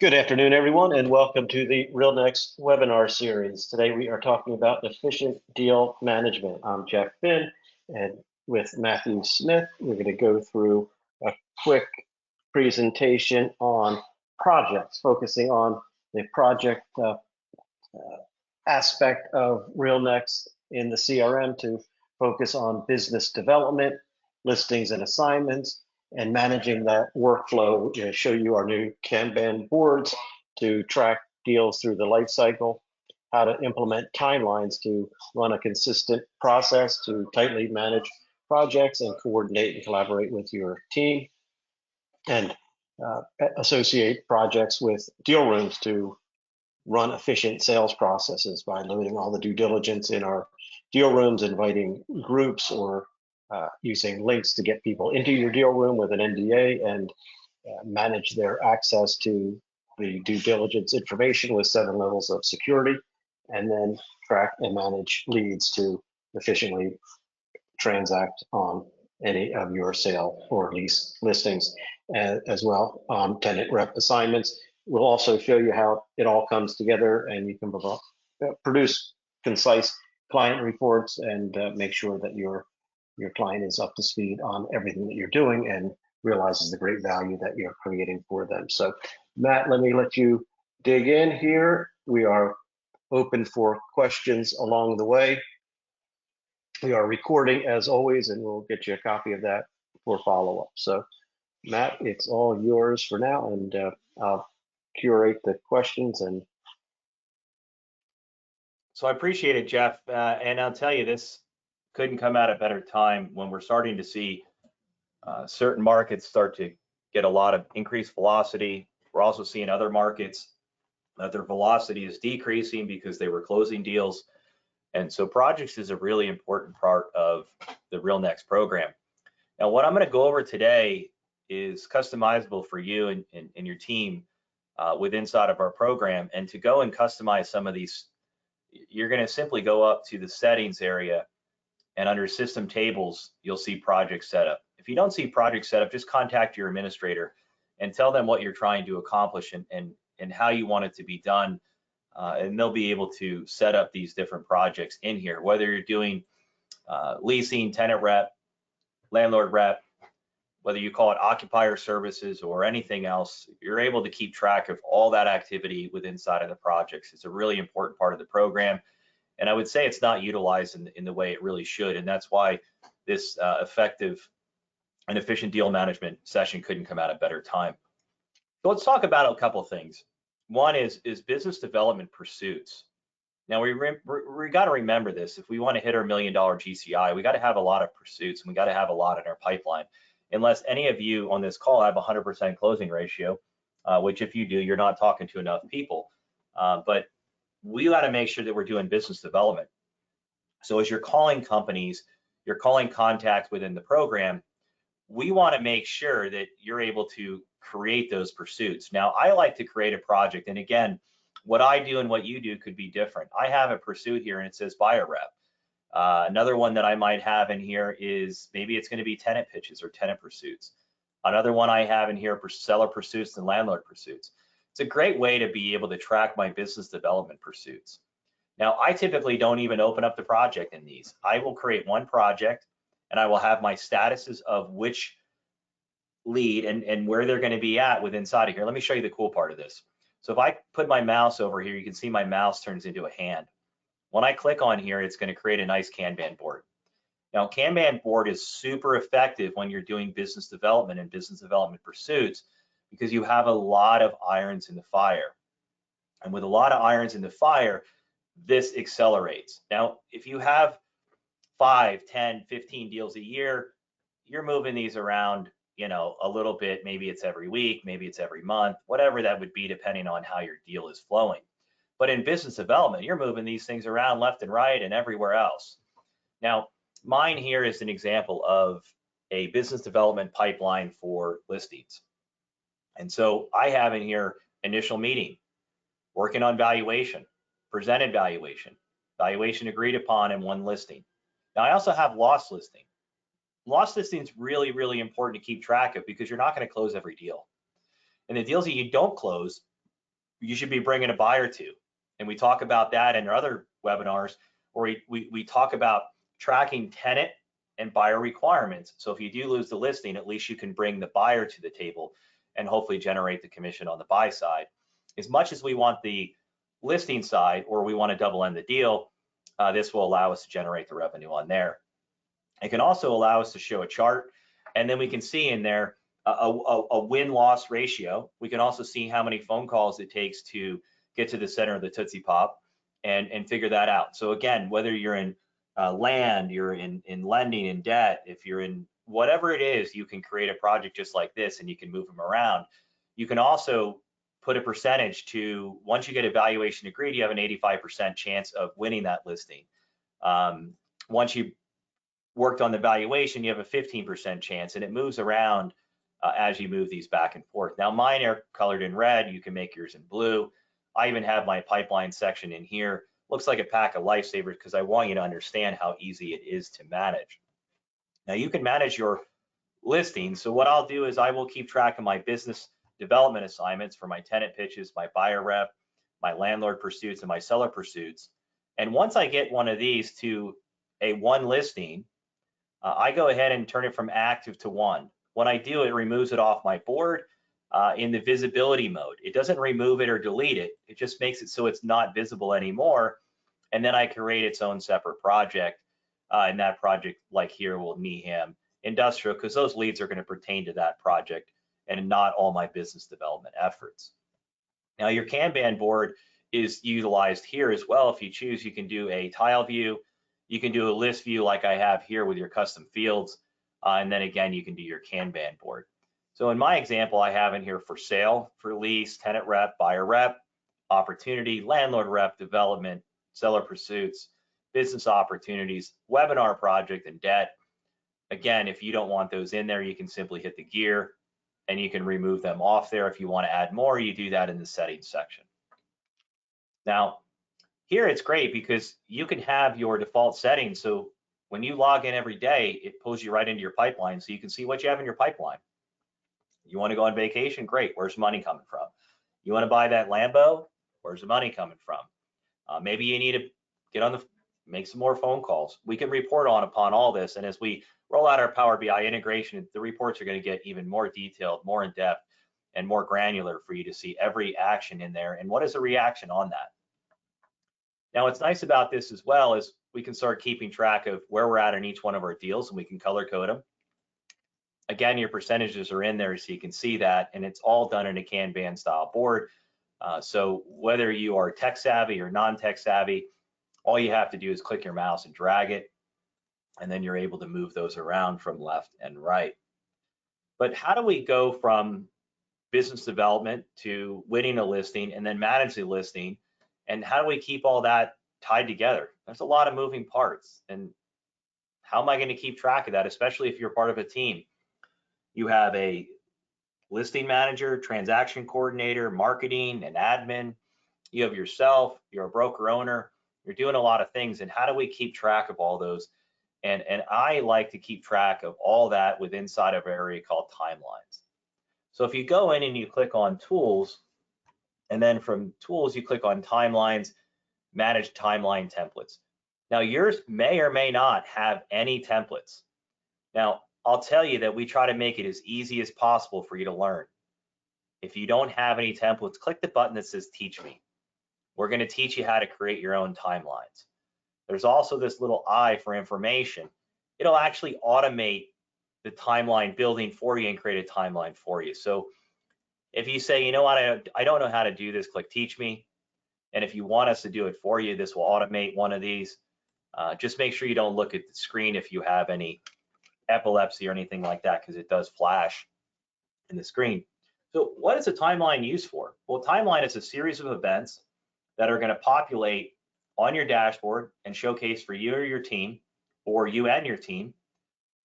Good afternoon, everyone, and welcome to the RealNex webinar series. Today we are talking about efficient deal management. I'm Jeff Finn, and with Matthew Smith, we're going to go through a quick presentation on projects, focusing on the project aspect of RealNex in the CRM to focus on business development, listings and assignments, and managing that workflow. Show you our new Kanban boards to track deals through the life cycle, how to implement timelines to run a consistent process to tightly manage projects and coordinate and collaborate with your team, and associate projects with deal rooms to run efficient sales processes by limiting all the due diligence in our deal rooms, inviting groups, or using links to get people into your deal room with an NDA, and manage their access to the due diligence information with 7 levels of security, and then track and manage leads to efficiently transact on any of your sale or lease listings, as well on tenant rep assignments. We'll also show you how it all comes together, and you can produce concise client reports and make sure that your client is up to speed on everything that you're doing and realizes the great value that you're creating for them. So Matt, let me let you dig in here. We are open for questions along the way. We are recording as always, and we'll get you a copy of that for follow-up. So Matt, it's all yours for now, and I'll curate the questions. And so I appreciate it, Jeff, and I'll tell you, this couldn't come at a better time when we're starting to see certain markets start to get a lot of increased velocity. We're also seeing other markets that their velocity is decreasing because they were closing deals. And so projects is a really important part of the RealNex program. Now, what I'm going to go over today is customizable for you and your team with inside of our program. And to go and customize some of these, you're going to simply go up to the settings area, and under system tables, you'll see project setup. If you don't see project setup, just contact your administrator and tell them what you're trying to accomplish and how you want it to be done. And they'll be able to set up these different projects in here, whether you're doing leasing, tenant rep, landlord rep, whether you call it occupier services or anything else. You're able to keep track of all that activity within inside of the projects. It's a really important part of the program. And I would say it's not utilized in the way it really should. And that's why this effective and efficient deal management session couldn't come at a better time. So let's talk about a couple of things. One is business development pursuits. Now we got to remember this. If we want to hit our $1 million GCI, we got to have a lot of pursuits, and we got to have a lot in our pipeline. Unless any of you on this call have 100% closing ratio, which if you do, you're not talking to enough people. But we got to make sure that we're doing business development. So as you're calling companies, you're calling contacts within the program, we want to make sure that you're able to create those pursuits. Now, I like to create a project, and again, what I do and what you do could be different. I have a pursuit here and it says buyer rep. Another one that I might have in here is maybe it's going to be tenant pitches or tenant pursuits. Another one I have in here, seller pursuits and landlord pursuits. It's a great way to be able to track my business development pursuits. Now, I typically don't even open up the project in these. I will create one project and I will have my statuses of which lead and where they're going to be at within inside of here. Let me show you the cool part of this. So if I put my mouse over here, you can see my mouse turns into a hand. When I click on here, it's going to create a nice Kanban board. Now, Kanban board is super effective when you're doing business development and business development pursuits because you have a lot of irons in the fire. And with a lot of irons in the fire, this accelerates. Now, if you have 5, 10, 15 deals a year, you're moving these around, a little bit. Maybe it's every week, maybe it's every month, whatever that would be, depending on how your deal is flowing. But in business development, you're moving these things around left and right and everywhere else. Now, mine here is an example of a business development pipeline for listings. And so I have in here initial meeting, working on valuation, presented valuation, valuation agreed upon, and one listing. Now, I also have loss listing. Loss listing is really, really important to keep track of because you're not going to close every deal. And the deals that you don't close, you should be bringing a buyer to. And we talk about that in our other webinars, where we talk about tracking tenant and buyer requirements. So if you do lose the listing, at least you can bring the buyer to the table and hopefully generate the commission on the buy side. As much as we want the listing side, or we want to double end the deal, this will allow us to generate the revenue on there. It can also allow us to show a chart, and then we can see in there a win-loss ratio. We can also see how many phone calls it takes to get to the center of the Tootsie Pop and figure that out. So again, whether you're in land, you're in lending, in debt, if you're in whatever it is, you can create a project just like this and you can move them around. You can also put a percentage to, once you get a valuation agreed, you have an 85% chance of winning that listing. Once you worked on the valuation, you have a 15% chance, and it moves around as you move these back and forth. Now mine are colored in red, you can make yours in blue. I even have my pipeline section in here. Looks like a pack of lifesavers because I want you to understand how easy it is to manage. Now you can manage your listings. So what I'll do is I will keep track of my business development assignments for my tenant pitches, my buyer rep, my landlord pursuits, and my seller pursuits. And once I get one of these to a one listing, I go ahead and turn it from active to one. When I do, it removes it off my board in the visibility mode. It doesn't remove it or delete it. It just makes it so it's not visible anymore. And then I create its own separate project. And that project, like here, will Neham Industrial, because those leads are going to pertain to that project and not all my business development efforts. Now your Kanban board is utilized here as well. If you choose, you can do a tile view. You can do a list view like I have here with your custom fields. And then again, you can do your Kanban board. So in my example, I have in here for sale, for lease, tenant rep, buyer rep, opportunity, landlord rep, development, seller pursuits, business opportunities, webinar project, and debt. Again, if you don't want those in there, you can simply hit the gear and you can remove them off there. If you want to add more, you do that in the settings section. Now, here it's great because you can have your default settings. So when you log in every day, it pulls you right into your pipeline so you can see what you have in your pipeline. You want to go on vacation? Great. Where's the money coming from? You want to buy that Lambo? Where's the money coming from? Maybe you need to make some more phone calls. We can report upon all this. And as we roll out our Power BI integration, the reports are going to get even more detailed, more in depth, and more granular for you to see every action in there and what is the reaction on that. Now, what's nice about this as well is we can start keeping track of where we're at in each one of our deals, and we can color code them. Again, your percentages are in there so you can see that, and it's all done in a Kanban style board. So whether you are tech savvy or non-tech savvy, all you have to do is click your mouse and drag it, and then you're able to move those around from left and right. But how do we go from business development to winning a listing and then manage the listing? And how do we keep all that tied together? There's a lot of moving parts. And how am I going to keep track of that, especially if you're part of a team? You have a listing manager, transaction coordinator, marketing, and admin. You have yourself, you're a broker owner, you're doing a lot of things. And how do we keep track of all those? And I like to keep track of all that with inside of an area called timelines. So if you go in and you click on tools, and then from tools, you click on timelines, manage timeline templates. Now yours may or may not have any templates. Now, I'll tell you that we try to make it as easy as possible for you to learn. If you don't have any templates, click the button that says Teach Me. We're going to teach you how to create your own timelines. There's also this little I for information. It'll actually automate the timeline building for you and create a timeline for you. So if you say, you know what, I don't know how to do this, click Teach Me. And if you want us to do it for you, this will automate one of these. Just make sure you don't look at the screen if you have any epilepsy or anything like that, because it does flash in the screen. So what is a timeline used for? Well, timeline is a series of events that are going to populate on your dashboard and showcase for you or your team, or you and your team.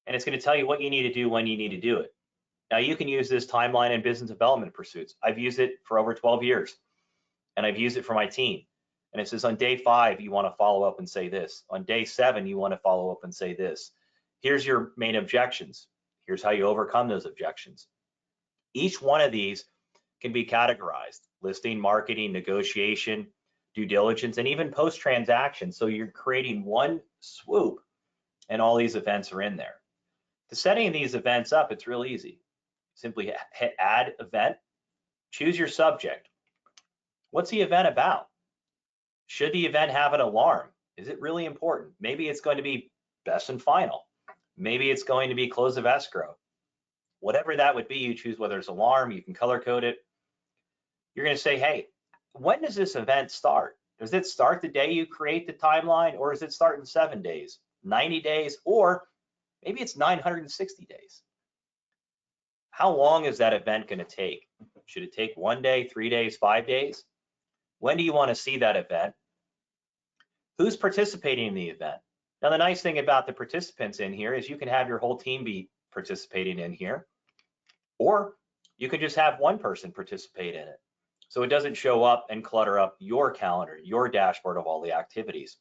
And it's going to tell you what you need to do when you need to do it. Now you can use this timeline in business development pursuits. I've used it for over 12 years, and I've used it for my team. And it says on day 5, you want to follow up and say this. On day 7, you want to follow up and say this. Here's your main objections. Here's how you overcome those objections. Each one of these can be categorized. listing, marketing, negotiation, due diligence, and even post-transaction. So you're creating one swoop and all these events are in there. To setting these events up, it's real easy. Simply hit add event, choose your subject. What's the event about? Should the event have an alarm? Is it really important? Maybe it's going to be best and final. Maybe it's going to be close of escrow. Whatever that would be, you choose whether it's alarm, you can color code it. You're going to say, hey, when does this event start? Does it start the day you create the timeline, or does it start in 7 days, 90 days, or maybe it's 960 days? How long is that event going to take? Should it take 1 day, 3 days, 5 days? When do you want to see that event? Who's participating in the event? Now, the nice thing about the participants in here is you can have your whole team be participating in here, or you can just have one person participate in it. So it doesn't show up and clutter up your calendar, your dashboard of all the activities.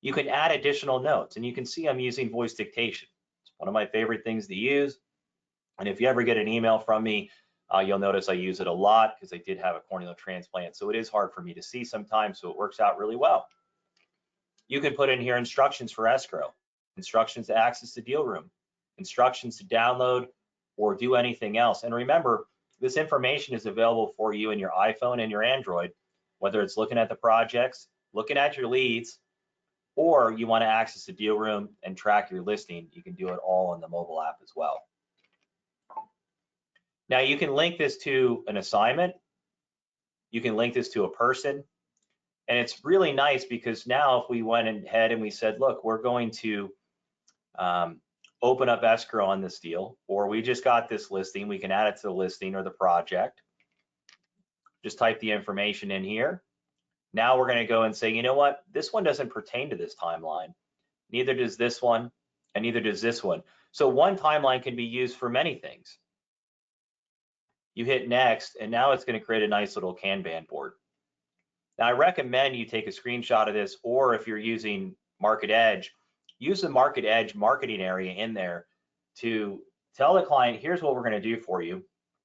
You can add additional notes, and you can see I'm using voice dictation. It's one of my favorite things to use. And if you ever get an email from me, you'll notice I use it a lot because I did have a corneal transplant. So it is hard for me to see sometimes, so it works out really well. You can put in here instructions for escrow, instructions to access the deal room, instructions to download or do anything else. And remember, this information is available for you in your iPhone and your Android, whether it's looking at the projects, looking at your leads, or you want to access the deal room and track your listing. You can do it all on the mobile app as well. Now you can link this to an assignment. You can link this to a person. And it's really nice because now if we went ahead and we said, look, we're going to open up escrow on this deal, or we just got this listing, we can add it to the listing or the project. Just type the information in here. Now we're going to go and say, you know what? This one doesn't pertain to this timeline. Neither does this one, and neither does this one. So one timeline can be used for many things. You hit next, and now it's going to create a nice little Kanban board. Now I recommend you take a screenshot of this, or if you're using Market Edge, use the Market Edge marketing area in there to tell the client, here's what we're going to do for you,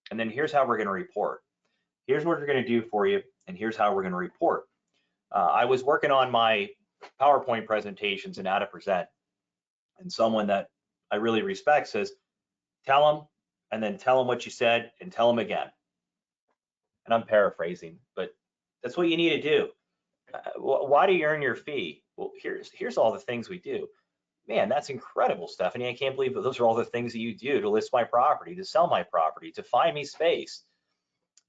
and then here's how we're going to report. Here's what we're going to do for you, and here's how we're going to report. I was working on my PowerPoint presentations and how to present, and someone that I really respect says, tell them, and then tell them what you said, and tell them again. And I'm paraphrasing, but that's what you need to do. Why do you earn your fee? Well, here's all the things we do. Man, that's incredible, Stephanie. I can't believe that those are all the things that you do to list my property, to sell my property, to find me space.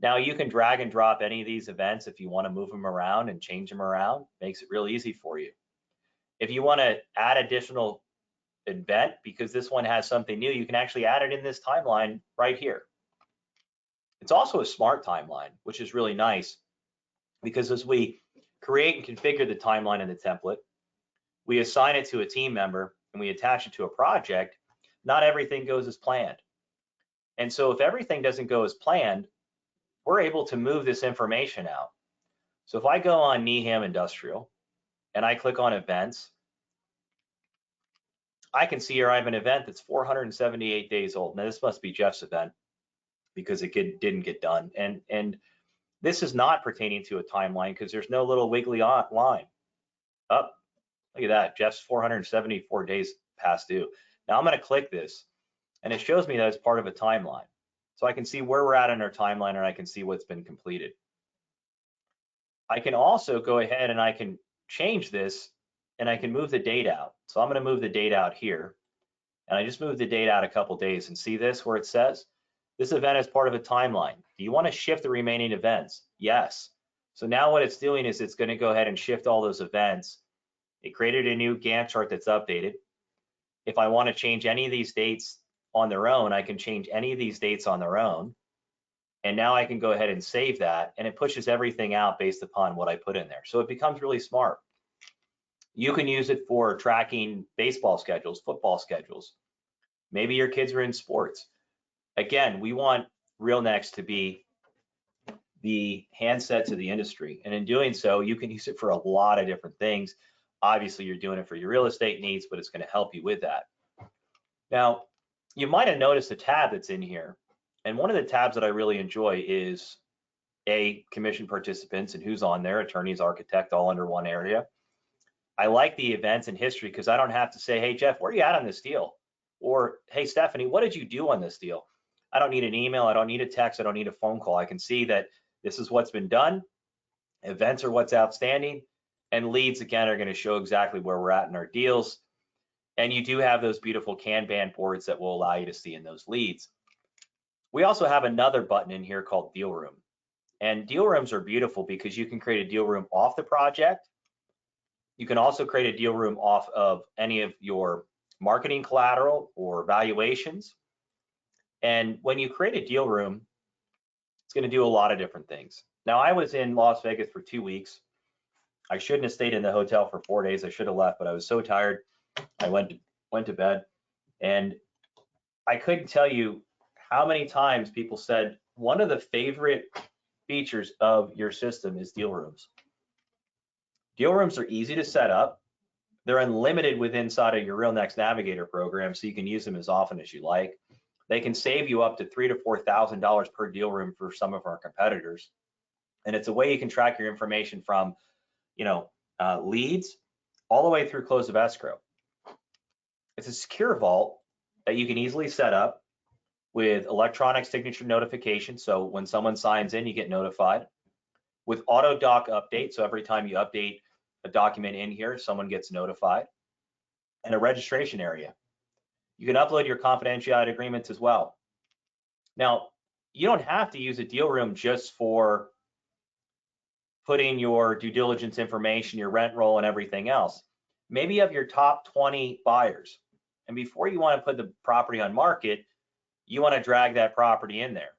Now you can drag and drop any of these events if you want to move them around and change them around. Makes it real easy for you. If you want to add additional event because this one has something new, you can actually add it in this timeline right here. It's also a smart timeline, which is really nice because as we create and configure the timeline in the template, we assign it to a team member and we attach it to a project, not everything goes as planned. And so if everything doesn't go as planned, we're able to move this information out. So if I go on Needham Industrial and I click on events, I can see here I have an event that's 478 days old. Now this must be Jeff's event because it didn't get done. And this is not pertaining to a timeline because there's no little wiggly line. Up, look at that, Jeff's 474 days past due. Now I'm going to click this and it shows me that it's part of a timeline. So I can see where we're at in our timeline and I can see what's been completed. I can also go ahead and I can change this and I can move the date out. So I'm going to move the date out here. And I just moved the date out a couple days and see this where it says, this event is part of a timeline. Do you want to shift the remaining events? Yes. So now what it's doing is it's going to go ahead and shift all those events. It created a new Gantt chart that's updated. If I want to change any of these dates on their own, I can change any of these dates on their own. And now I can go ahead and save that and it pushes everything out based upon what I put in there. So it becomes really smart. You can use it for tracking baseball schedules, football schedules. Maybe your kids are in sports. Again, we want RealNex to be the handset to the industry. And in doing so, you can use it for a lot of different things. Obviously, you're doing it for your real estate needs, but it's going to help you with that. Now, you might have noticed a tab that's in here. And one of the tabs that I really enjoy is commission participants and who's on there, attorneys, architect, all under one area. I like the events and history because I don't have to say, hey, Jeff, where are you at on this deal? Or, hey, Stephanie, what did you do on this deal? I don't need an email. I don't need a text. I don't need a phone call. I can see that this is what's been done. Events are what's outstanding. And leads, again, are going to show exactly where we're at in our deals. And you do have those beautiful Kanban boards that will allow you to see in those leads. We also have another button in here called Deal Room. And deal rooms are beautiful because you can create a deal room off the project. You can also create a deal room off of any of your marketing collateral or valuations. And when you create a deal room, it's going to do a lot of different things. Now, I was in Las Vegas for 2 weeks. I shouldn't have stayed in the hotel for 4 days. I should have left, but I was so tired. I went to bed, and I couldn't tell you how many times people said one of the favorite features of your system is deal rooms. Deal rooms are easy to set up. They're unlimited inside of your RealNex Navigator program, so you can use them as often as you like. They can save you up to $3,000 to $4,000 per deal room for some of our competitors. And it's a way you can track your information from, leads all the way through close of escrow. It's a secure vault that you can easily set up with electronic signature notification. So when someone signs in, you get notified. With auto doc update, so every time you update a document in here, someone gets notified. And a registration area. You can upload your confidentiality agreements as well. Now, you don't have to use a deal room just for putting your due diligence information, your rent roll, and everything else. Maybe you have your top 20 buyers, and before you want to put the property on market, you want to drag that property in there.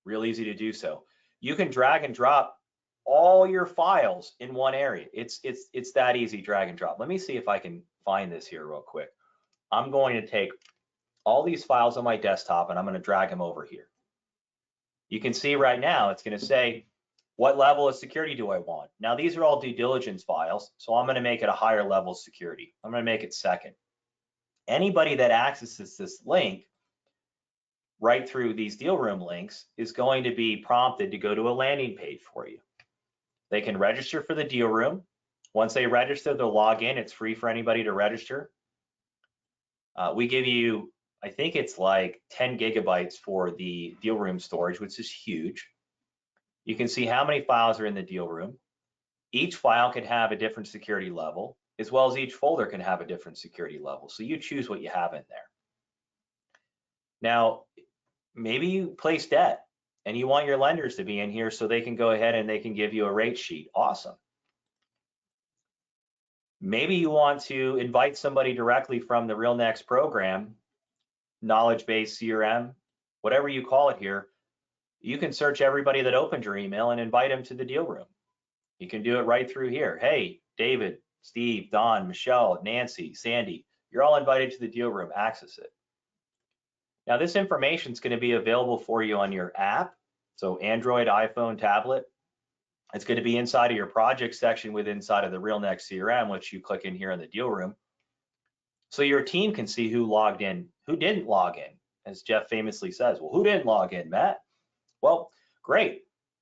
Real easy to do so. You can drag and drop all your files in one area. It's that easy, drag and drop. Let me see if I can find this here real quick. I'm going to take all these files on my desktop and I'm going to drag them over here. You can see right now it's going to say, what level of security do I want? Now, these are all due diligence files, so I'm going to make it a higher level of security. I'm going to make it second. Anybody that accesses this link right through these deal room links is going to be prompted to go to a landing page for you. They can register for the deal room. Once they register, they'll log in. It's free for anybody to register. We give you, I think it's like 10 gigabytes for the deal room storage, which is huge. You can see how many files are in the deal room. Each file can have a different security level, as well as each folder can have a different security level. So you choose what you have in there. Now, maybe you place debt and you want your lenders to be in here so they can go ahead and they can give you a rate sheet. Awesome. Maybe you want to invite somebody directly from the RealNex program, knowledge-based CRM, whatever you call it here. You can search everybody that opened your email and invite them to the deal room. You can do it right through here. Hey, David, Steve, Don, Michelle, Nancy, Sandy, you're all invited to the deal room. Access it. Now, this information is going to be available for you on your app. So Android, iPhone, tablet. It's going to be inside of your project section inside of the RealNex CRM, which you click in here in the deal room. So your team can see who logged in, who didn't log in. As Jeff famously says, well, who didn't log in, Matt? Well, great.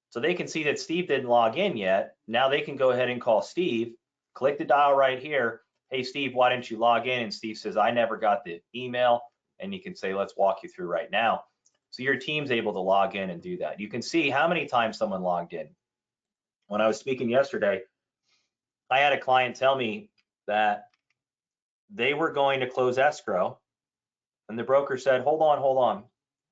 So they can see that Steve didn't log in yet. Now they can go ahead and call Steve, click the dial right here. Hey, Steve, why didn't you log in? And Steve says, I never got the email. And you can say, let's walk you through right now. So your team's able to log in and do that. You can see how many times someone logged in. When I was speaking yesterday, I had a client tell me that they were going to close escrow. And the broker said, hold on.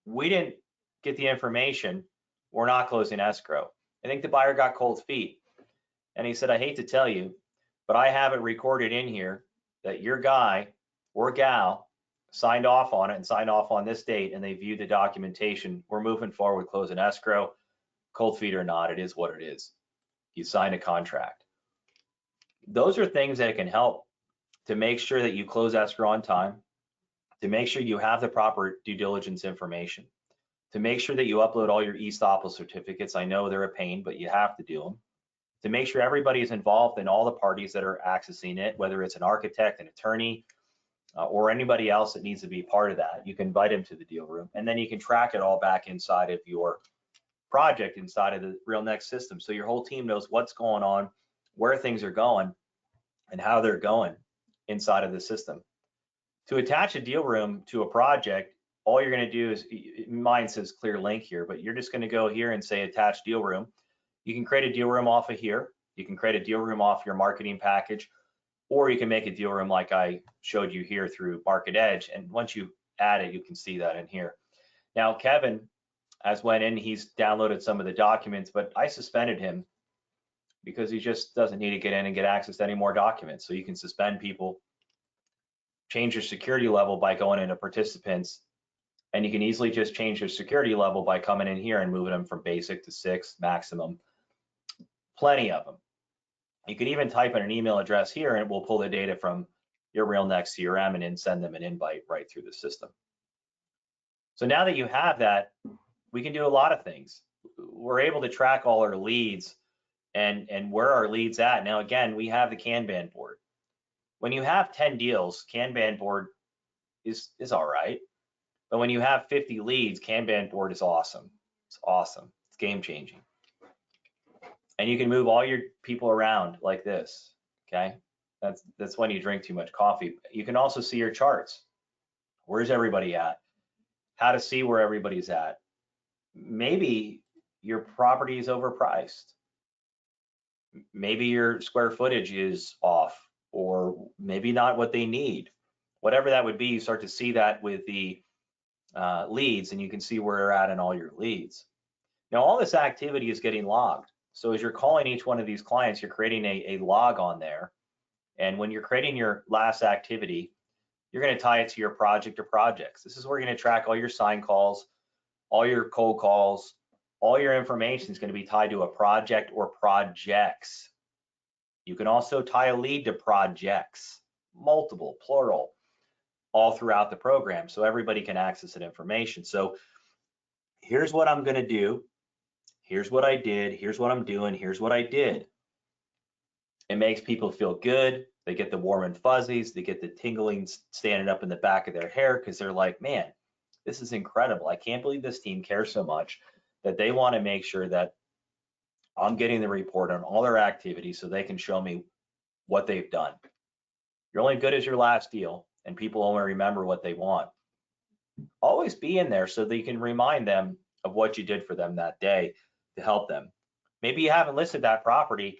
We didn't get the information. We're not closing escrow. I think the buyer got cold feet. And he said, I hate to tell you, but I have it recorded in here that your guy or gal signed off on it and signed off on this date, and they viewed the documentation. We're moving forward with closing escrow. Cold feet or not, it is what it is. You signed a contract. Those are things that can help to make sure that you close escrow on time, to make sure you have the proper due diligence information, to make sure that you upload all your estoppel certificates. I know they're a pain, but you have to do them. To make sure everybody is involved in all the parties that are accessing it, whether it's an architect, an attorney, or anybody else that needs to be part of that. You can invite them to the deal room, and then you can track it all back inside of your project inside of the RealNex system. So your whole team knows what's going on, where things are going, and how they're going inside of the system. To attach a deal room to a project, all you're going to do is, mine says clear link here, but you're just going to go here and say attach deal room. You can create a deal room off of here. You can create a deal room off your marketing package, or you can make a deal room like I showed you here through Market Edge. And once you add it, you can see that in here. Now, Kevin has went in, he's downloaded some of the documents, but I suspended him because he just doesn't need to get in and get access to any more documents. So you can suspend people, change your security level by going into participants, and you can easily just change your security level by coming in here and moving them from basic to 6 maximum. Plenty of them. You can even type in an email address here and it will pull the data from your RealNex CRM and then send them an invite right through the system. So now that you have that, we can do a lot of things. We're able to track all our leads and where our leads at. Now, again, we have the Kanban board. When you have 10 deals, Kanban board is all right. But when you have 50 leads, Kanban board is awesome. It's awesome. It's game changing. And you can move all your people around like this, okay? That's when you drink too much coffee. You can also see your charts. Where's everybody at? How to see where everybody's at. Maybe your property is overpriced. Maybe your square footage is off, or maybe not what they need. Whatever that would be, you start to see that with the leads, and you can see where you're at in all your leads. Now, all this activity is getting logged. So as you're calling each one of these clients, you're creating a log on there. And when you're creating your last activity, you're going to tie it to your project or projects. This is where you're going to track all your sign calls, all your cold calls, all your information is going to be tied to a project or projects. You can also tie a lead to projects, multiple, plural, all throughout the program, so everybody can access that information. So here's what I'm going to do. Here's what I did. Here's what I'm doing. Here's what I did. It makes people feel good. They get the warm and fuzzies. They get the tingling standing up in the back of their hair because they're like, man, this is incredible. I can't believe this team cares so much that they want to make sure that I'm getting the report on all their activities so they can show me what they've done. You're only good as your last deal, and people only remember what they want. Always be in there so that you can remind them of what you did for them that day to help them. Maybe you haven't listed that property,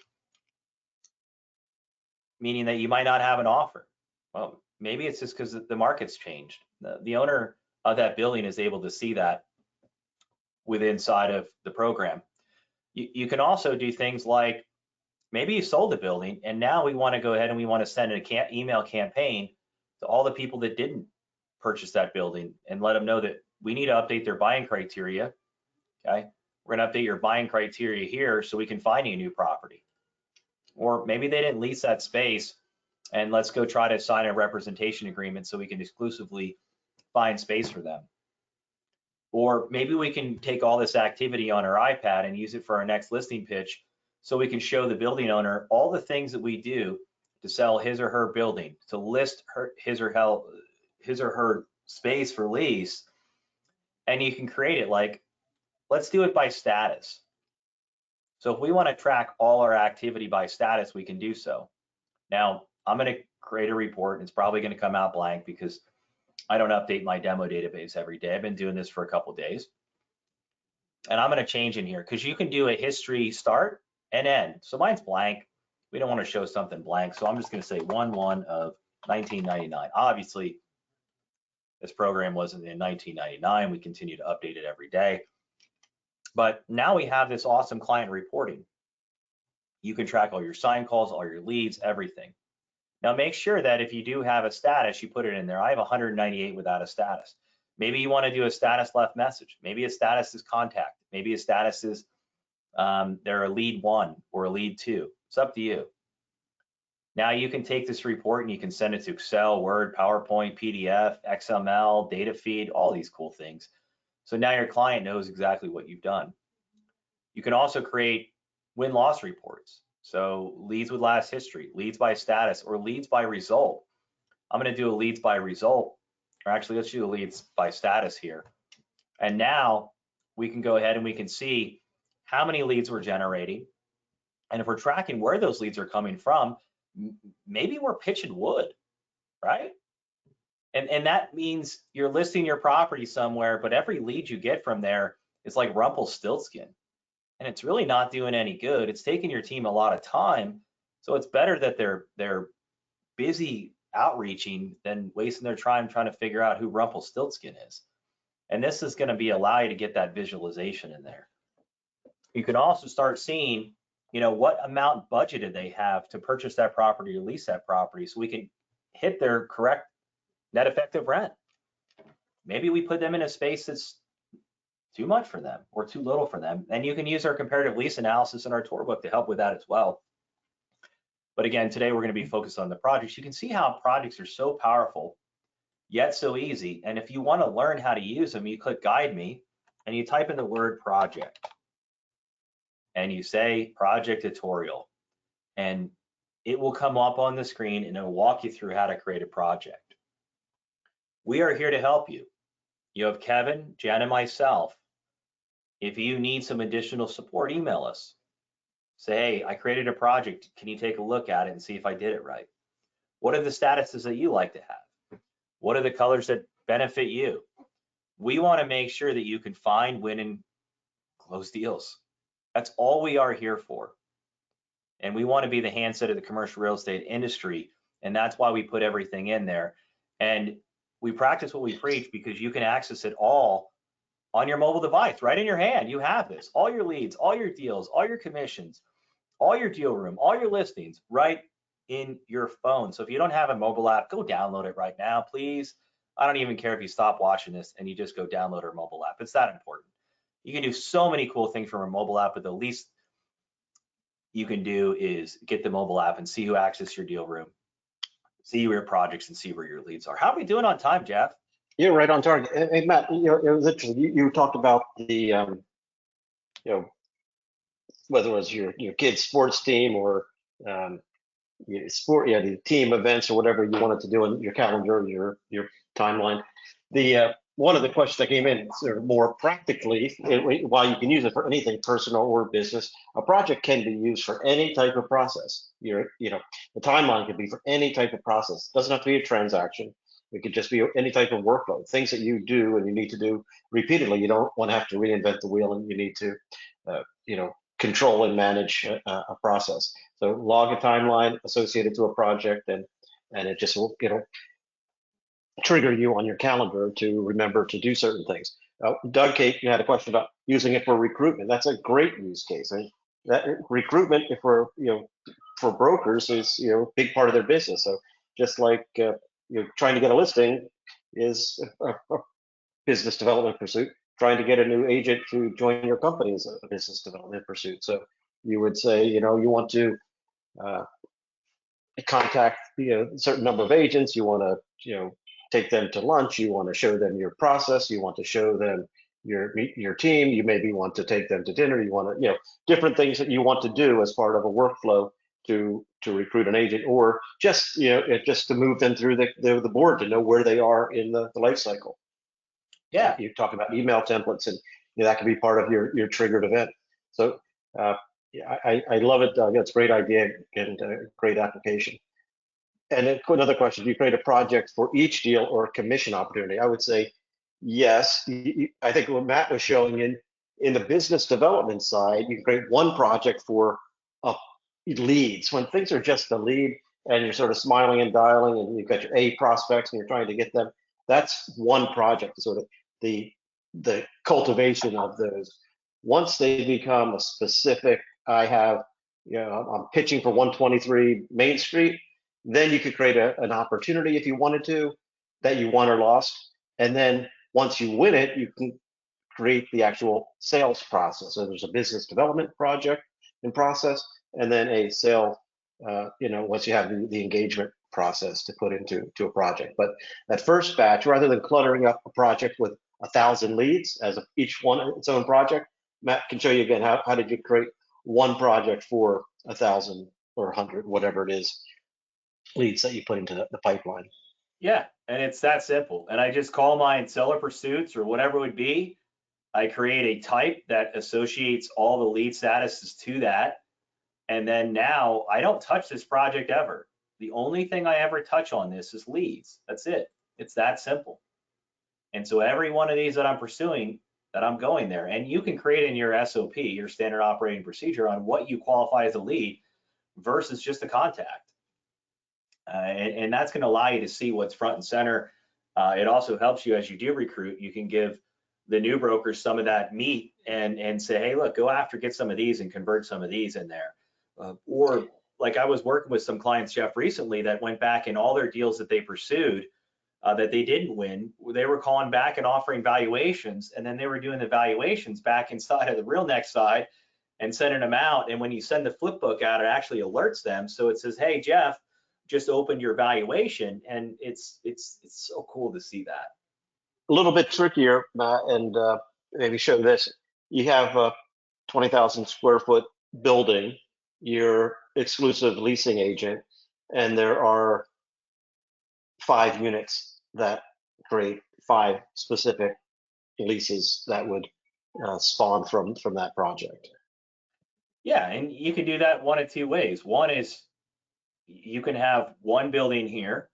meaning that you might not have an offer. Well, maybe it's just because the market's changed. The owner of that building is able to see that inside of the program. You can also do things like, maybe you sold the building and now we want to go ahead and we want to send an email campaign to all the people that didn't purchase that building and let them know that we need to update their buying criteria. Okay, we're going to update your buying criteria here so we can find you a new property. Or maybe they didn't lease that space, and let's go try to sign a representation agreement so we can exclusively find space for them. Or maybe we can take all this activity on our iPad and use it for our next listing pitch so we can show the building owner all the things that we do to sell his or her building, to list his or her space for lease. And you can create it like, let's do it by status. So if we want to track all our activity by status, we can do so. Now, I'm going to create a report, and it's probably going to come out blank because I don't update my demo database every day. I've been doing this for a couple of days. And I'm going to change in here because you can do a history start and end. So mine's blank. We don't want to show something blank. So I'm just going to say 1/1 of 1999. Obviously, this program wasn't in 1999. We continue to update it every day. But now we have this awesome client reporting. You can track all your sign calls, all your leads, everything. Now make sure that if you do have a status, you put it in there. I have 198 without a status. Maybe you want to do a status left message. Maybe a status is contact. Maybe a status is they're a lead 1 or a lead 2. It's up to you. Now you can take this report and you can send it to Excel, Word, PowerPoint, PDF, XML, data feed, all these cool things. So now your client knows exactly what you've done. You can also create win-loss reports. So leads with last history, leads by status, or leads by result. I'm going to do a leads by result, or actually let's do a leads by status here. And now we can go ahead and we can see how many leads we're generating. And if we're tracking where those leads are coming from, maybe we're pitching wood, right? And that means you're listing your property somewhere, but every lead you get from there is like Rumpelstiltskin. And it's really not doing any good. It's taking your team a lot of time. So it's better that they're busy outreaching than wasting their time trying to figure out who Rumpelstiltskin is. And this is going to allow you to get that visualization in there. You can also start seeing, what amount budgeted they have to purchase that property or lease that property, so we can hit their correct net effective rent. Maybe we put them in a space that's too much for them or too little for them. And you can use our comparative lease analysis in our tour book to help with that as well. But again, today we're going to be focused on the projects. You can see how projects are so powerful, yet so easy. And if you want to learn how to use them, you click Guide Me and you type in the word project. And you say project tutorial. And it will come up on the screen and it'll walk you through how to create a project. We are here to help you. You have Kevin, Jen, and myself. If you need some additional support, email us. Say, hey, I created a project. Can you take a look at it and see if I did it right? What are the statuses that you like to have? What are the colors that benefit you? We want to make sure that you can find, win, and close deals. That's all we are here for. And we want to be the handset of the commercial real estate industry. And that's why we put everything in there. And we practice what we preach, because you can access it all on your mobile device, right in your hand. You have this, all your leads, all your deals, all your commissions, all your deal room, all your listings right in your phone. So if you don't have a mobile app, go download it right now, please. I don't even care if you stop watching this and you just go download our mobile app. It's that important. You can do so many cool things from a mobile app, but the least you can do is get the mobile app and see who accessed your deal room, see your projects, and see where your leads are. How are we doing on time, Jeff? You're right on target. Hey, Matt, it was interesting. You talked about the, whether it was your kid's sports team or the team events or whatever you wanted to do in your calendar, your timeline. The one of the questions that came in, sort of more practically, while you can use it for anything personal or business, a project can be used for any type of process. The timeline could be for any type of process. It doesn't have to be a transaction. It could just be any type of workload, things that you do and you need to do repeatedly. You don't want to have to reinvent the wheel, and you need to, control and manage a process. So log a timeline associated to a project, and it just will, trigger you on your calendar to remember to do certain things. Doug, Kate, you had a question about using it for recruitment. That's a great use case. And that recruitment, if we're, for brokers, is, a big part of their business. So just like trying to get a listing is a business development pursuit, trying to get a new agent to join your company is a business development pursuit. So you would say, you want to contact a certain number of agents. You want to, take them to lunch. You want to show them your process. You want to show them your team. You maybe want to take them to dinner. You want to, different things that you want to do as part of a workflow to recruit an agent, or just, just to move them through the board, to know where they are in the life cycle. Yeah. You talk about email templates, and that can be part of your triggered event. So I love it, Doug. That's a great idea and a great application. And then another question: do you create a project for each deal or a commission opportunity? I would say yes. I think what Matt was showing in the business development side, you can create one project for leads. When things are just a lead and you're sort of smiling and dialing, and you've got your A prospects and you're trying to get them, that's one project. Sort of the cultivation of those. Once they become a specific, I'm pitching for 123 Main Street, then you could create an opportunity if you wanted to, that you won or lost. And then once you win it, you can create the actual sales process. So there's a business development project in process, and then a sale, once you have the engagement process to put into a project. But that first batch, rather than cluttering up a project with 1,000 leads as each one its own project, Matt can show you again how did you create one project for 1,000 or 100, whatever it is, leads that you put into the pipeline. Yeah, and it's that simple. And I just call mine seller pursuits or whatever it would be. I create a type that associates all the lead statuses to that. And then now I don't touch this project ever. The only thing I ever touch on this is leads. That's it. It's that simple. And so every one of these that I'm pursuing, that I'm going there, and you can create in your SOP, your standard operating procedure, on what you qualify as a lead versus just a contact. And that's going to allow you to see what's front and center. It also helps you as you do recruit. You can give the new brokers some of that meat and say, hey, look, go after, get some of these and convert some of these in there. Or like I was working with some clients, Jeff, recently that went back in all their deals that they pursued that they didn't win. They were calling back and offering valuations, and then they were doing the valuations back inside of the RealNex side and sending them out. And when you send the flip book out, it actually alerts them. So it says, hey, Jeff, just opened your valuation. And it's so cool to see that. A little bit trickier, and maybe show this. You have a 20,000 square foot building, you're exclusive leasing agent, and there are 5 units that create 5 specific leases that would spawn from that project. Yeah, and you can do that one of two ways. One is you can have one building here,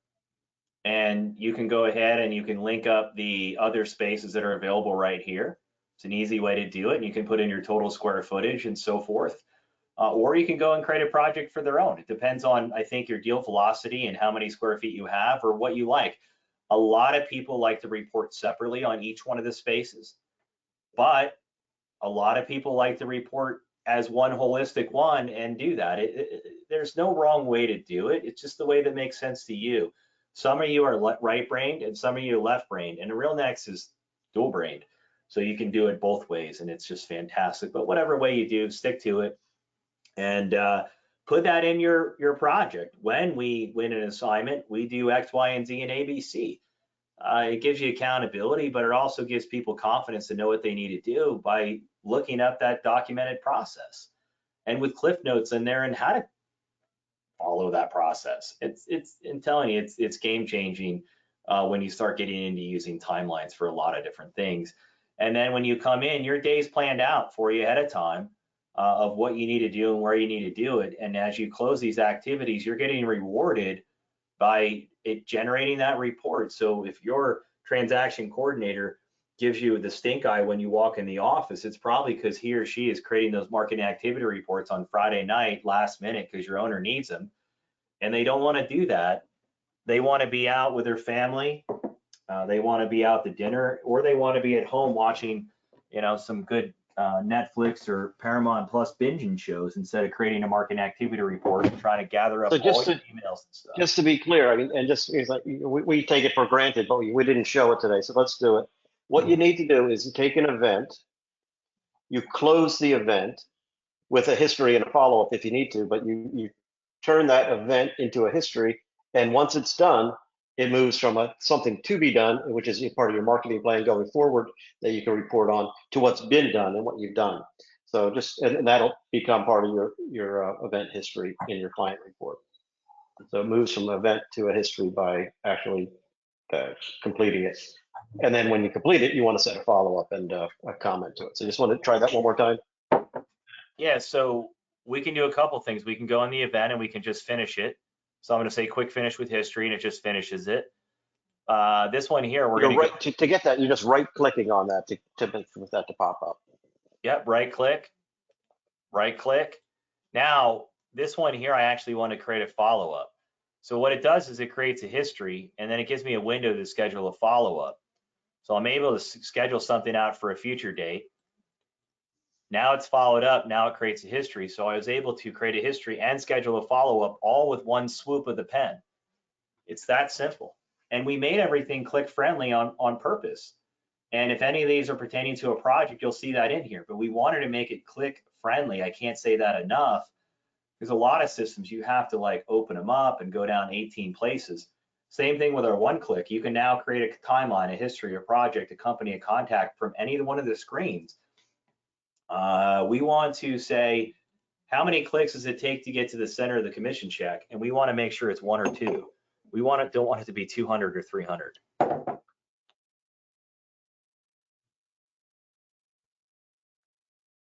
and you can go ahead and you can link up the other spaces that are available right here. It's an easy way to do it, and you can put in your total square footage and so forth. Or you can go and create a project for their own. It depends on, I think, your deal velocity and how many square feet you have or what you like. A lot of people like to report separately on each one of the spaces, but a lot of people like to report as one holistic one and do that. There's no wrong way to do it. It's just the way that makes sense to you. Some of you are right-brained and some of you are left-brained, and the RealNex is dual-brained. So you can do it both ways, and it's just fantastic. But whatever way you do, stick to it and put that in your project. When we win an assignment, we do X, Y, and Z, and ABC. It gives you accountability, but it also gives people confidence to know what they need to do by looking up that documented process. And with cliff notes in there and how to follow that process. I'm telling you, it's game changing when you start getting into using timelines for a lot of different things. And then when you come in, your day's planned out for you ahead of time of what you need to do and where you need to do it. And as you close these activities, you're getting rewarded by it generating that report. So if your transaction coordinator gives you the stink eye when you walk in the office, it's probably because he or she is creating those marketing activity reports on Friday night, last minute, because your owner needs them. And they don't want to do that. They want to be out with their family. They want to be out to dinner, or they want to be at home watching, some good Netflix or Paramount Plus binging shows instead of creating a marketing activity report and trying to gather up all your emails and stuff. Just to be clear, I mean, and just it's like we take it for granted, but we didn't show it today, so let's do it. What you need to do is you take an event, you close the event with a history and a follow-up if you need to, but you turn that event into a history, and once it's done, it moves from something to be done, which is part of your marketing plan going forward that you can report on, to what's been done and what you've done. So and that'll become part of your event history in your client report. So it moves from event to a history by actually completing it. And then when you complete it, you want to set a follow-up and a comment to it. So just want to try that one more time. Yeah, so we can do a couple things. We can go in the event and we can just finish it. So I'm going to say quick finish with history, and it just finishes it. This one here, we're going to get that, you're just right-clicking on that for that to pop up. Yep, right click. Now, this one here, I actually want to create a follow-up. So what it does is it creates a history, and then it gives me a window to schedule a follow-up. So I'm able to schedule something out for a future date. Now it's followed up, now it creates a history. So I was able to create a history and schedule a follow-up all with one swoop of the pen. It's that simple. And we made everything click friendly on purpose. And if any of these are pertaining to a project, you'll see that in here, but we wanted to make it click friendly. I can't say that enough. There's a lot of systems you have to like open them up and go down 18 places. Same thing with our one click. You can now create a timeline, a history, a project, a company, a contact from any one of the screens. We want to say, how many clicks does it take to get to the center of the commission check? And we want to make sure it's 1 or 2. We don't want it to be 200 or 300.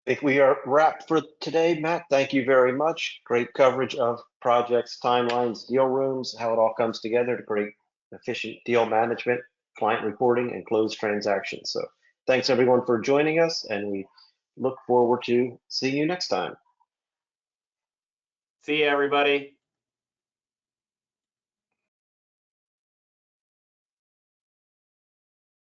think we are wrapped for today, Matt. Thank you very much. Great coverage of projects, timelines, deal rooms, how it all comes together to create efficient deal management, client reporting, and closed transactions. So thanks everyone for joining us, and we look forward to seeing you next time. See you, everybody.